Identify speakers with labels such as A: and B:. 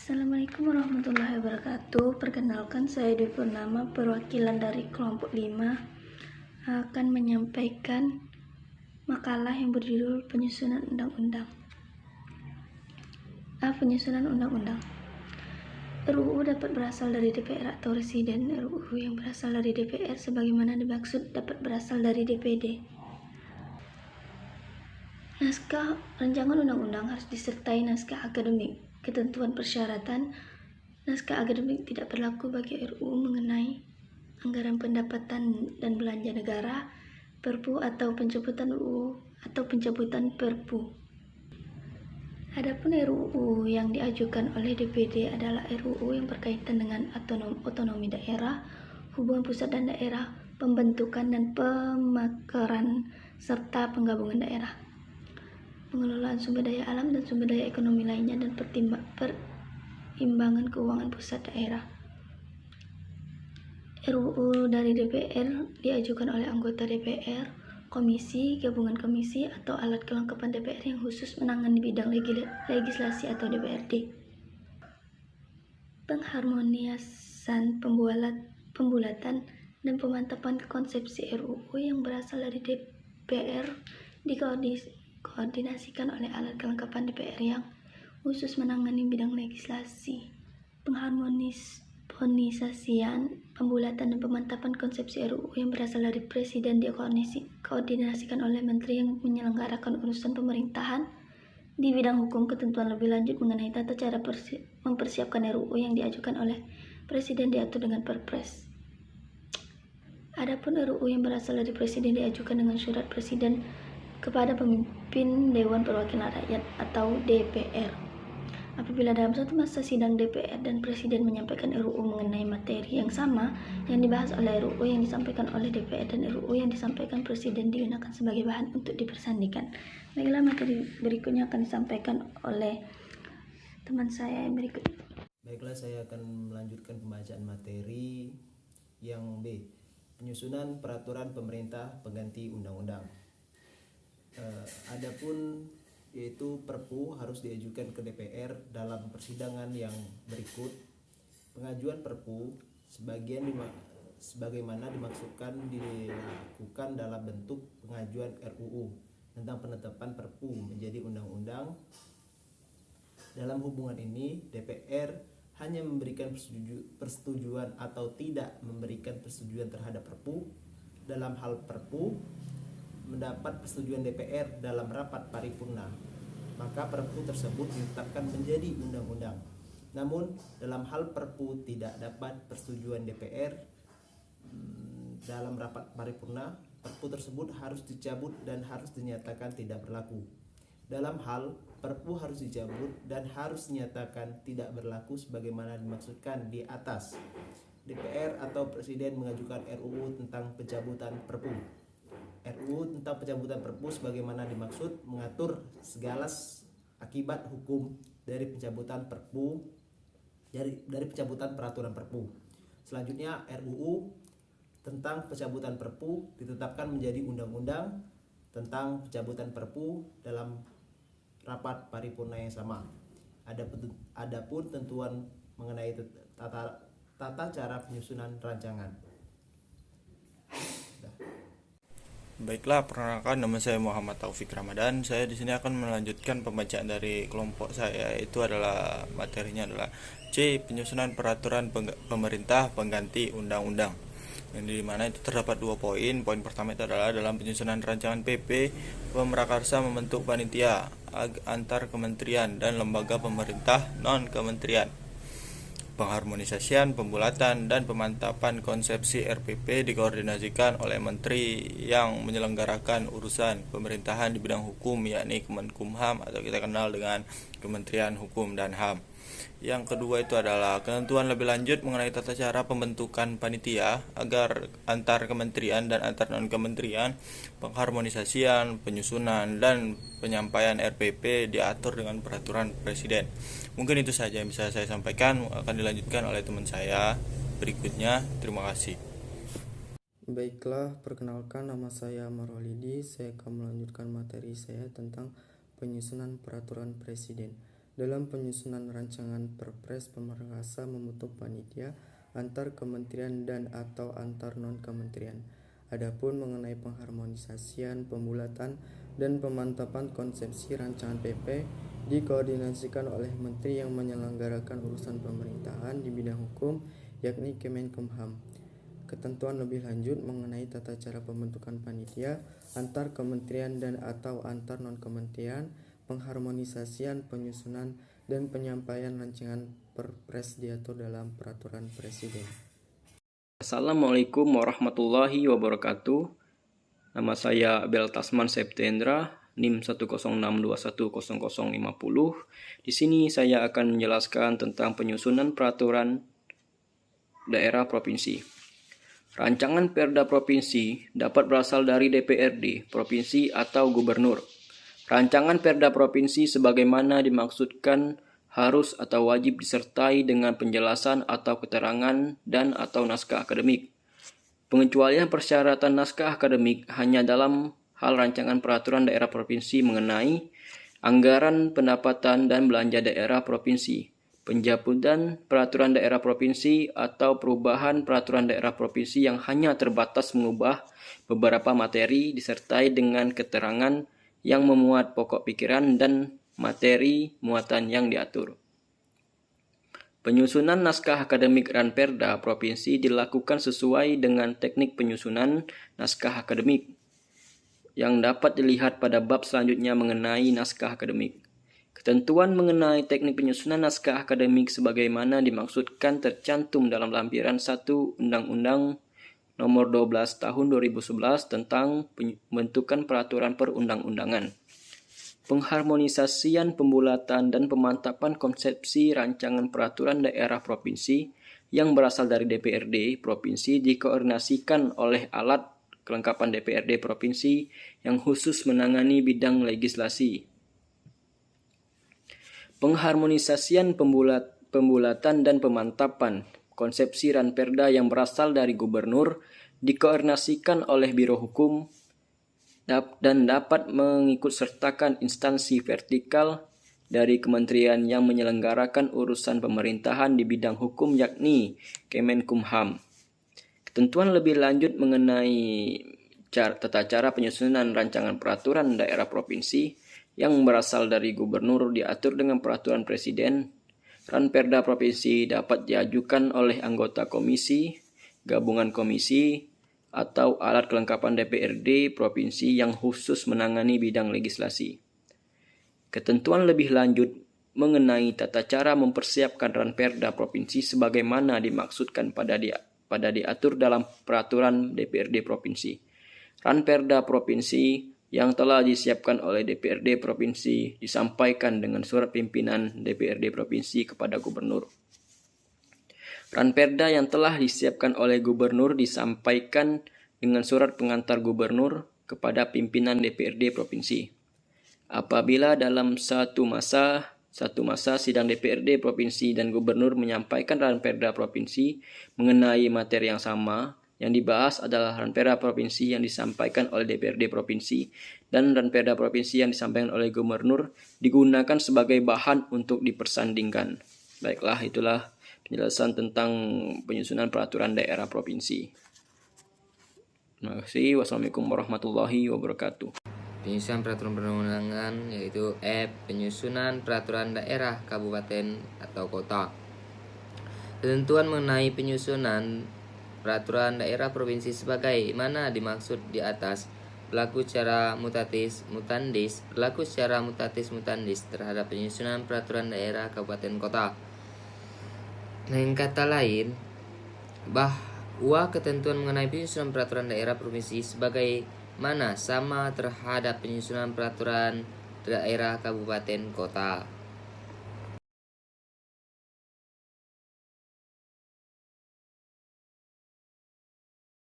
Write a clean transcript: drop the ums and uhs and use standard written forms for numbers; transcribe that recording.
A: Assalamualaikum warahmatullahi wabarakatuh. Perkenalkan, saya Dwi Purnama, perwakilan dari kelompok 5, akan menyampaikan makalah yang berjudul Penyusunan Undang-Undang. Penyusunan Undang-Undang. RUU dapat berasal dari DPR atau Presiden. RUU yang berasal dari DPR sebagaimana dimaksud dapat berasal dari DPD. Naskah rancangan undang-undang harus disertai naskah akademik. Ketentuan persyaratan naskah akademik tidak berlaku bagi RUU mengenai anggaran pendapatan dan belanja negara, Perpu atau pencabutan UU atau pencabutan Perpu. Adapun RUU yang diajukan oleh DPD adalah RUU yang berkaitan dengan otonomi daerah, hubungan pusat dan daerah, pembentukan dan pemekaran serta penggabungan daerah, pengelolaan sumber daya alam dan sumber daya ekonomi lainnya, dan perimbangan keuangan pusat daerah. RUU dari DPR diajukan oleh anggota DPR, komisi, gabungan komisi, atau alat kelengkapan DPR yang khusus menangani bidang legislasi atau DPRD. Pengharmonisan, pembulatan, dan pemantapan konsepsi RUU yang berasal dari DPR dikoordinasikan oleh alat kelengkapan DPR yang khusus menangani bidang legislasi. Pengharmonisasian, pembulatan, dan pemantapan konsepsi RUU yang berasal dari Presiden dikoordinasikan oleh Menteri yang menyelenggarakan urusan pemerintahan di bidang hukum. Ketentuan lebih lanjut mengenai tata cara mempersiapkan RUU yang diajukan oleh Presiden diatur dengan Perpres. Adapun RUU yang berasal dari Presiden diajukan dengan surat Presiden kepada pemimpin Dewan Perwakilan Rakyat atau DPR. Apabila dalam suatu masa sidang DPR dan Presiden menyampaikan RUU mengenai materi yang sama yang dibahas oleh RUU yang disampaikan oleh DPR dan RUU yang disampaikan Presiden digunakan sebagai bahan untuk dipersandingkan. Baiklah, materi berikutnya akan disampaikan oleh teman saya yang berikut.
B: Baiklah, saya akan melanjutkan pembacaan materi yang B, penyusunan peraturan pemerintah pengganti undang-undang. Adapun yaitu Perpu harus diajukan ke DPR dalam persidangan yang berikut. Pengajuan Perpu sebagaimana dimaksudkan dilakukan dalam bentuk pengajuan RUU tentang penetapan Perpu menjadi undang-undang. Dalam hubungan ini, DPR hanya memberikan persetujuan atau tidak memberikan persetujuan terhadap Perpu. Dalam hal Perpu mendapat persetujuan DPR dalam rapat paripurna, maka Perpu tersebut ditetapkan menjadi undang-undang. Namun dalam hal Perpu tidak dapat persetujuan DPR dalam rapat paripurna, Perpu tersebut harus dicabut dan harus dinyatakan tidak berlaku. Dalam hal Perpu harus dicabut dan harus dinyatakan tidak berlaku sebagaimana dimaksudkan di atas. DPR atau Presiden mengajukan RUU tentang pencabutan Perpu. RUU tentang pencabutan Perpu sebagaimana dimaksud mengatur segala akibat hukum dari pencabutan Perpu, dari pencabutan peraturan Perpu. Selanjutnya, RUU tentang pencabutan Perpu ditetapkan menjadi undang-undang tentang pencabutan Perpu dalam rapat paripurna yang sama. Adapun tentuan mengenai tata cara penyusunan rancangan.
C: Baiklah, perkenalkan, nama saya Muhammad Taufik Ramadan. Saya di sini akan melanjutkan pembacaan dari kelompok saya. Itu adalah materinya adalah C, penyusunan peraturan pemerintah pengganti undang-undang. Yang di mana itu terdapat 2 poin. Poin pertama itu adalah dalam penyusunan rancangan PP, Pemrakarsa membentuk panitia antar kementerian dan lembaga pemerintah non-kementerian. Pengharmonisasian, pembulatan, dan pemantapan konsepsi RPP dikoordinasikan oleh Menteri yang menyelenggarakan urusan pemerintahan di bidang hukum, yakni Kemenkumham atau kita kenal dengan Kementerian Hukum dan HAM. Yang kedua itu adalah ketentuan lebih lanjut mengenai tata cara pembentukan panitia agar antar kementerian dan antar non-kementerian, pengharmonisasian, penyusunan, dan penyampaian RPP diatur dengan peraturan Presiden. Mungkin itu saja yang bisa saya sampaikan, akan dilanjutkan oleh teman saya berikutnya. Terima kasih.
D: Baiklah, perkenalkan, nama saya Marwalidi. Saya akan melanjutkan materi saya tentang penyusunan peraturan Presiden. dalam penyusunan rancangan Perpres pemerkasa membentuk panitia antar kementerian dan atau antar non-kementerian. Adapun mengenai pengharmonisasian, pembulatan, dan pemantapan konsepsi rancangan PP dikoordinasikan oleh menteri yang menyelenggarakan urusan pemerintahan di bidang hukum, yakni Kemenkumham. Ketentuan lebih lanjut mengenai tata cara pembentukan panitia antar kementerian dan atau antar non-kementerian, pengharmonisasian, penyusunan, dan penyampaian rancangan Perpres diatur dalam peraturan Presiden.
E: Assalamualaikum warahmatullahi wabarakatuh. Nama saya Abel Tasman Septendra, NIM 106210050. Di sini saya akan menjelaskan tentang penyusunan peraturan daerah provinsi. Rancangan Perda provinsi dapat berasal dari DPRD provinsi atau gubernur. Rancangan Perda provinsi sebagaimana dimaksudkan harus atau wajib disertai dengan penjelasan atau keterangan dan atau naskah akademik. Pengecualian persyaratan naskah akademik hanya dalam hal rancangan peraturan daerah provinsi mengenai anggaran pendapatan dan belanja daerah provinsi, pencabutan peraturan daerah provinsi atau perubahan peraturan daerah provinsi yang hanya terbatas mengubah beberapa materi disertai dengan keterangan yang memuat pokok pikiran dan materi muatan yang diatur. Penyusunan naskah akademik Ranperda provinsi dilakukan sesuai dengan teknik penyusunan naskah akademik yang dapat dilihat pada bab selanjutnya mengenai naskah akademik. Ketentuan mengenai teknik penyusunan naskah akademik sebagaimana dimaksudkan tercantum dalam lampiran 1 Undang-Undang Nomor 12 Tahun 2011 tentang pembentukan peraturan perundang-undangan. Pengharmonisasian, pembulatan, dan pemantapan konsepsi rancangan peraturan daerah provinsi yang berasal dari DPRD provinsi dikoordinasikan oleh alat kelengkapan DPRD provinsi yang khusus menangani bidang legislasi. Pengharmonisasian, pembulatan, dan pemantapan konsepsi Ranperda yang berasal dari gubernur dikoordinasikan oleh Biro Hukum dan dapat mengikutsertakan instansi vertikal dari kementerian yang menyelenggarakan urusan pemerintahan di bidang hukum yakni Kemenkumham. Ketentuan lebih lanjut mengenai tata cara penyusunan rancangan peraturan daerah provinsi yang berasal dari gubernur diatur dengan peraturan presiden. Ranperda provinsi dapat diajukan oleh anggota komisi, gabungan komisi, atau alat kelengkapan DPRD provinsi yang khusus menangani bidang legislasi. Ketentuan lebih lanjut mengenai tata cara mempersiapkan Ranperda provinsi sebagaimana dimaksudkan pada diatur dalam peraturan DPRD provinsi. Ranperda provinsi yang telah disiapkan oleh DPRD provinsi disampaikan dengan surat pimpinan DPRD provinsi kepada gubernur. Ranperda yang telah disiapkan oleh gubernur disampaikan dengan surat pengantar gubernur kepada pimpinan DPRD provinsi. Apabila dalam satu masa sidang DPRD provinsi dan gubernur menyampaikan Ranperda provinsi mengenai materi yang sama, yang dibahas adalah Ranperda provinsi yang disampaikan oleh DPRD provinsi dan Ranperda provinsi yang disampaikan oleh gubernur digunakan sebagai bahan untuk dipersandingkan. Baiklah, itulah penjelasan tentang penyusunan peraturan daerah provinsi. Terima kasih. Wassalamualaikum warahmatullahi wabarakatuh.
F: Penyusunan peraturan perundang-undangan yaitu penyusunan peraturan daerah kabupaten atau kota. Ketentuan mengenai penyusunan peraturan daerah provinsi sebagaimana dimaksud di atas berlaku secara mutatis mutandis terhadap penyusunan peraturan daerah kabupaten kota. Dengan kata lain, bahwa ketentuan mengenai penyusunan peraturan daerah provinsi sebagaimana sama terhadap penyusunan peraturan daerah kabupaten kota.